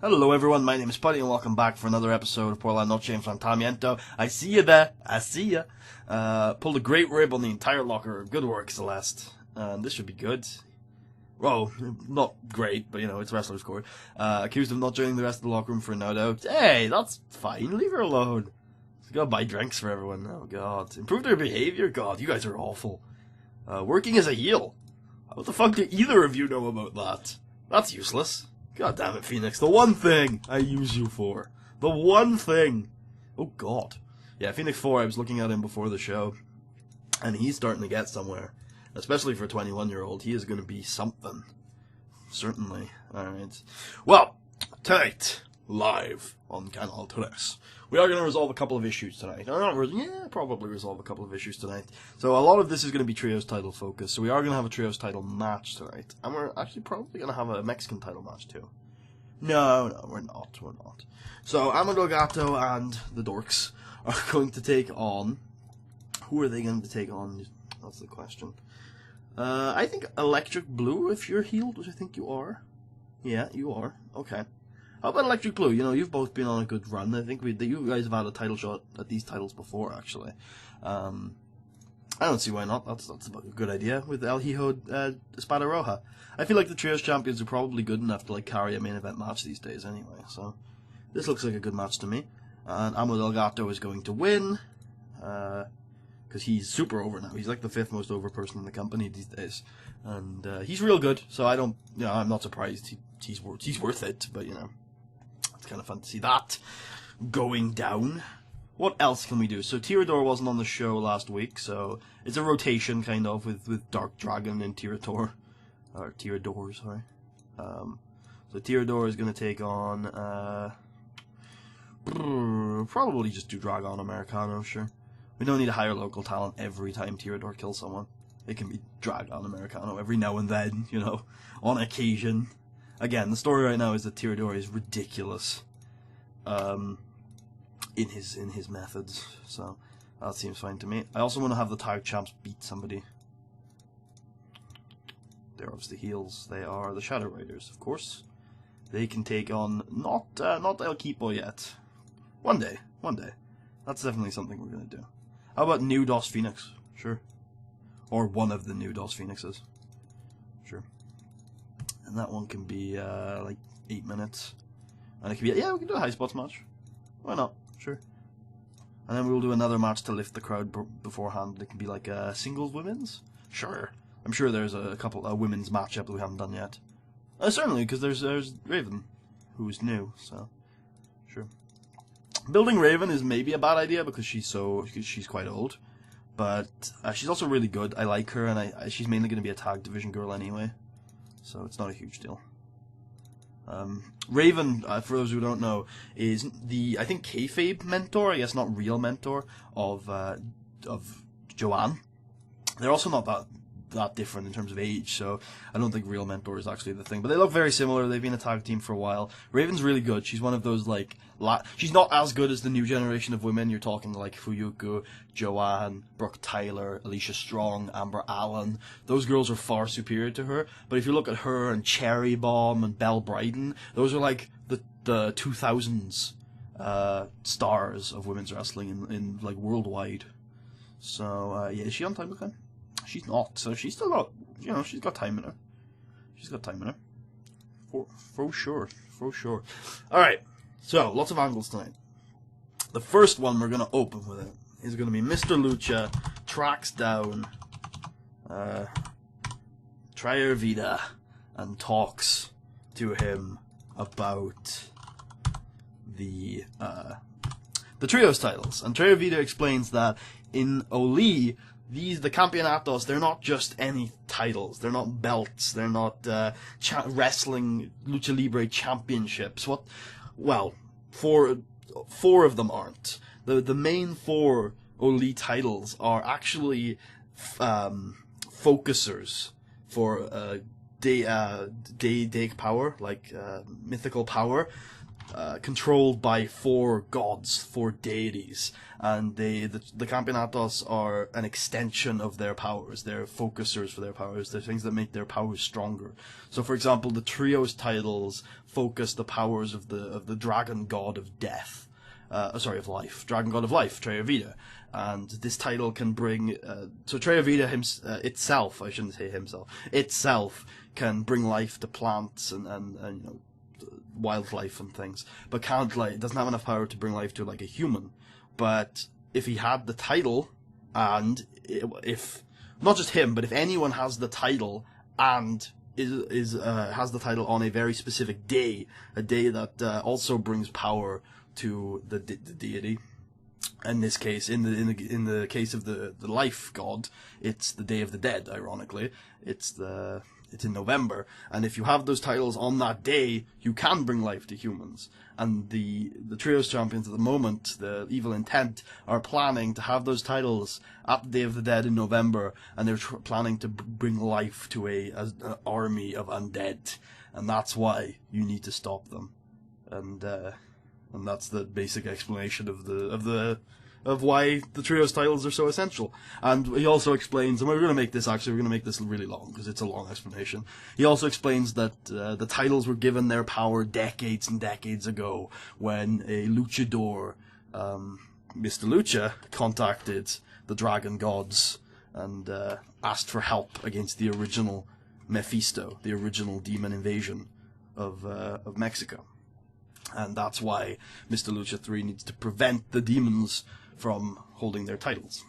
Hello everyone, my name is Putty and welcome back for another episode of Por la Noche Enfrentamiento. I see you there, I see ya. Pulled a great rib on the entire locker. Good work, Celeste. This should be good. Well, not great, but you know, it's Wrestler's Court. Accused of not joining the rest of the locker room for a no-doubt. Hey, that's fine, leave her alone. She's gotta buy drinks for everyone. Oh god. Improve their behavior? God, you guys are awful. Working as a heel. What the fuck do either of you know about that? That's useless. God damn it, Phoenix. The one thing I use you for. The one thing. Oh, God. Yeah, Phoenix 4, I was looking at him before the show, and he's starting to get somewhere. Especially for a 21-year-old. He is going to be something. Certainly. Alright. Well, tonight, live on Canal 3, we are going to resolve a couple of issues tonight. Probably resolve a couple of issues tonight. So a lot of this is going to be Trios title focused. So we are going to have a Trios title match tonight. And we're actually probably going to have a Mexican title match too. No, we're not. So Amador Gato and the Dorks are going to take on... Who are they going to take on? That's the question. I think Electric Blue, if you're healed, which I think you are. Yeah, you are. Okay. How about Electric Blue? You know, you've both been on a good run. I think you guys have had a title shot at these titles before, actually. I don't see why not. That's a good idea with El Hijo Espada Roja. I feel like the Trios champions are probably good enough to like carry a main event match these days anyway. So this looks like a good match to me. And Amo Delgato is going to win because he's super over now. He's like the 5th most over person in the company these days, and he's real good. So I'm not surprised. He's worth it. But you know. It's kind of fun to see that going down. What else can we do? So Tirador wasn't on the show last week, so it's a rotation kind of with Dark Dragon and Tirador, or Tirador, sorry. So Tirador is going to take on probably just do Dragon Americano, sure. We don't need to hire local talent every time Tirador kills someone. It can be Dragon Americano every now and then, you know, on occasion. Again, the story right now is that Tirador is ridiculous in his methods, so that seems fine to me. I also want to have the tag champs beat somebody. They're obviously heels. They are the Shadow Riders, of course. They can take on not El Equipo yet. One day. That's definitely something we're gonna do. How about New Dos Phoenix? Sure. Or one of the New Dos Phoenixes. Sure. And that one can be, like, 8 minutes. And it can be, yeah, we can do a high spots match. Why not? Sure. And then we'll do another match to lift the crowd beforehand. It can be like a singles women's? Sure. I'm sure there's a women's matchup that we haven't done yet. Certainly, because there's Raven, who's new, so, sure. Building Raven is maybe a bad idea because she's quite old. But she's also really good. I like her, and she's mainly going to be a tag division girl anyway. So it's not a huge deal. Raven, for those who don't know, is the, I think, kayfabe mentor, I guess not real mentor, of Joanne. They're also not that different in terms of age, so I don't think real mentor is actually the thing. But they look very similar. They've been a tag team for a while. Raven's really good. She's one of those, like, she's not as good as the new generation of women. You're talking like Fuyuko, Joanne, Brooke Tyler, Alicia Strong, Amber Allen. Those girls are far superior to her. But if you look at her and Cherry Bomb and Belle Bryden, those are like the 2000s stars of women's wrestling in like worldwide. So yeah, is she on time with them? She's not, so she's still got, you know, she's got time in her. For sure. Alright, so, lots of angles tonight. The first one we're going to open with it is going to be Mr. Lucha tracks down Trier Vida and talks to him about the Trios titles. And Trier Vida explains that in OLLIE, the Campeonatos, they're not just any titles. They're not belts. They're not wrestling Lucha Libre championships. Well, four of them aren't. The main 4 OLLIE titles are actually focusers for Deic power, like mythical power. controlled by 4 gods, 4 deities, and the campeonatos are an extension of their powers. They're focusers for their powers. They're things that make their powers stronger. So, for example, the trios titles focus the powers of the dragon god of death. Of life. Dragon god of life, Treya Vita. And this title can bring... so Treya Vita itself, I shouldn't say himself, itself can bring life to plants and you know, wildlife and things, but it doesn't have enough power to bring life to like a human. But if he had the title, and if not just him, but if anyone has the title and has the title on a very specific day, a day that also brings power to the deity. In this case, in the case of the life god, it's the Day of the Dead. Ironically, it's in November, and if you have those titles on that day, you can bring life to humans. And the trios champions at the moment, the Evil Intent, are planning to have those titles at the Day of the Dead in November, and they're planning to bring life to an army of undead, and that's why you need to stop them. And that's the basic explanation of why the trios titles are so essential. And he also explains, and we're going to make this really long, because it's a long explanation. He also explains that the titles were given their power decades and decades ago, when a luchador, Mr. Lucha, contacted the dragon gods and asked for help against the original Mephisto, the original demon invasion of Mexico. And that's why Mr. Lucha III needs to prevent the demons from holding their titles.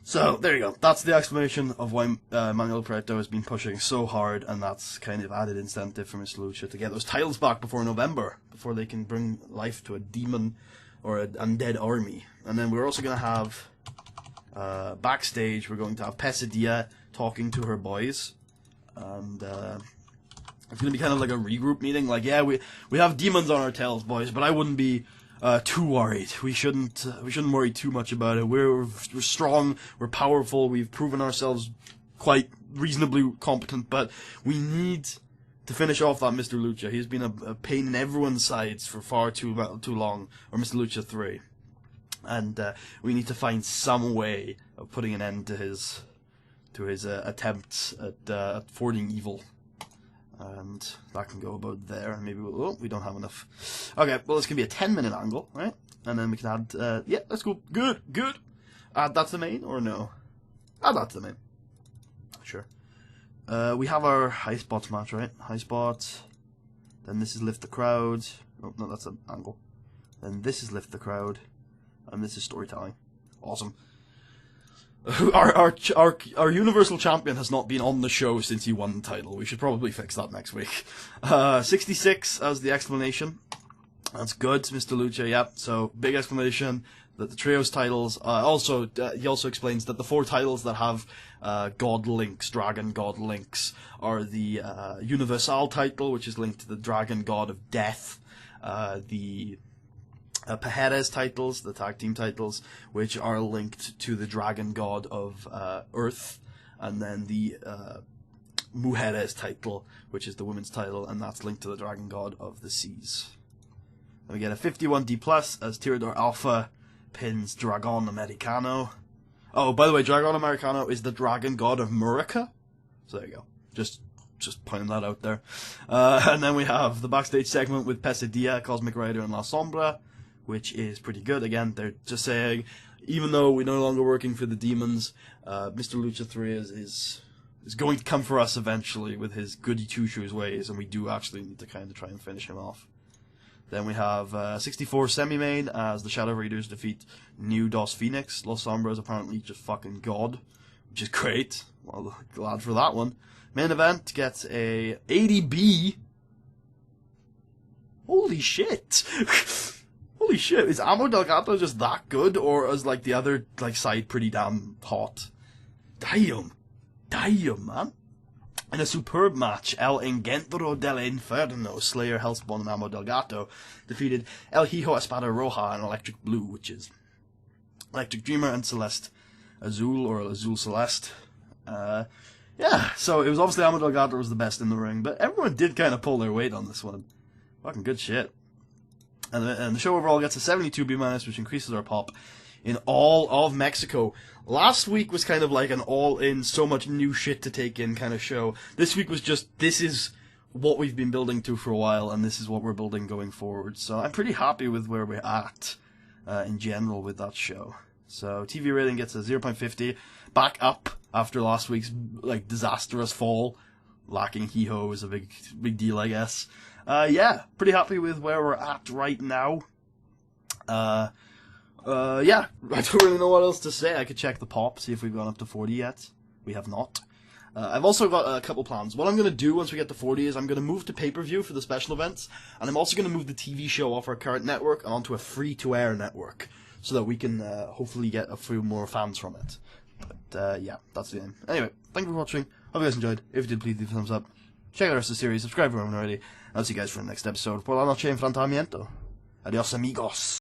So, there you go. That's the explanation of why Manuel Prieto has been pushing so hard, and that's kind of added incentive for Mr. Lucha to get those titles back before November, before they can bring life to a demon or an undead army. And then we're also going to have, backstage, we're going to have Pesadilla talking to her boys, and it's going to be kind of like a regroup meeting. Like, yeah, we have demons on our tails, boys, but I wouldn't be too worried. We shouldn't worry too much about it. We're strong, we're powerful, we've proven ourselves quite reasonably competent, but we need to finish off that Mr. Lucha. He's been a pain in everyone's sides for far too long, or Mr. Lucha 3. And we need to find some way of putting an end to his attempts at thwarting evil. And that can go about there, and maybe we don't have enough. Okay, well, it's going to be a 10-minute angle, right? And then we can add, yeah, let's go, good. Add that to the main, or no? Add that to the main. Sure. We have our high spots match, right? High spots. Then this is lift the crowd. Oh, no, that's an angle. Then this is lift the crowd. And this is storytelling. Awesome. Our Universal Champion has not been on the show since he won the title. We should probably fix that next week. 66 as the explanation. That's good, Mr. Lucha, yep. So, big explanation that the trios titles, he also explains that the 4 titles that have god links, dragon god links, are the Universal title, which is linked to the dragon god of death, the Pajeres titles, the tag team titles, which are linked to the dragon god of earth, and then the Mujeres title, which is the women's title, and that's linked to the dragon god of the seas. And we get a 51D plus as Tirador Alpha pins Dragon Americano. Oh, by the way, Dragon Americano is the dragon god of Murica. So there you go. Just pointing that out there. And then we have the backstage segment with Pesadilla, Cosmic Rider, and La Sombra, which is pretty good. Again, they're just saying, even though we're no longer working for the demons, Mr. Lucha 3 is going to come for us eventually with his goody two-shoes ways, and we do actually need to kind of try and finish him off. Then we have 64 semi-main as the Shadow Raiders defeat New Dos Phoenix. Los Sombra is apparently just fucking god, which is great. Well, glad for that one. Main event gets a 80B. Holy shit! Holy shit, is Amo Delgado just that good, or is like the other side pretty damn hot? Damn, man. In a superb match, El Engendro del Inferno, Slayer, Hellspawn, and Amo Delgado defeated El Hijo Espada Roja and Electric Blue, which is Electric Dreamer and Celeste Azul, or Azul Celeste. Yeah, so it was obviously Amo Delgado was the best in the ring, but everyone did kind of pull their weight on this one. Fucking good shit. And the show overall gets a 72 B-, which increases our pop in all of Mexico. Last week was kind of like an all-in, so much new shit to take in kind of show. This week was just, this is what we've been building to for a while, and this is what we're building going forward. So I'm pretty happy with where we're at in general with that show. So TV rating gets a 0.50, back up after last week's like disastrous fall. Lacking Hee-Ho is a big deal, I guess. Yeah, pretty happy with where we're at right now. Yeah, I don't really know what else to say. I could check the pop, see if we've gone up to 40 yet. We have not. I've also got a couple plans. What I'm going to do once we get to 40 is I'm going to move to pay-per-view for the special events, and I'm also going to move the TV show off our current network and onto a free-to-air network, so that we can hopefully get a few more fans from it. But yeah, that's the end. Anyway, thank you for watching. Hope you guys enjoyed. If you did, please leave a thumbs up. Check out the rest of the series. Subscribe if you haven't already. I'll see you guys for the next episode. Por la noche enfrentamiento. Adios, amigos.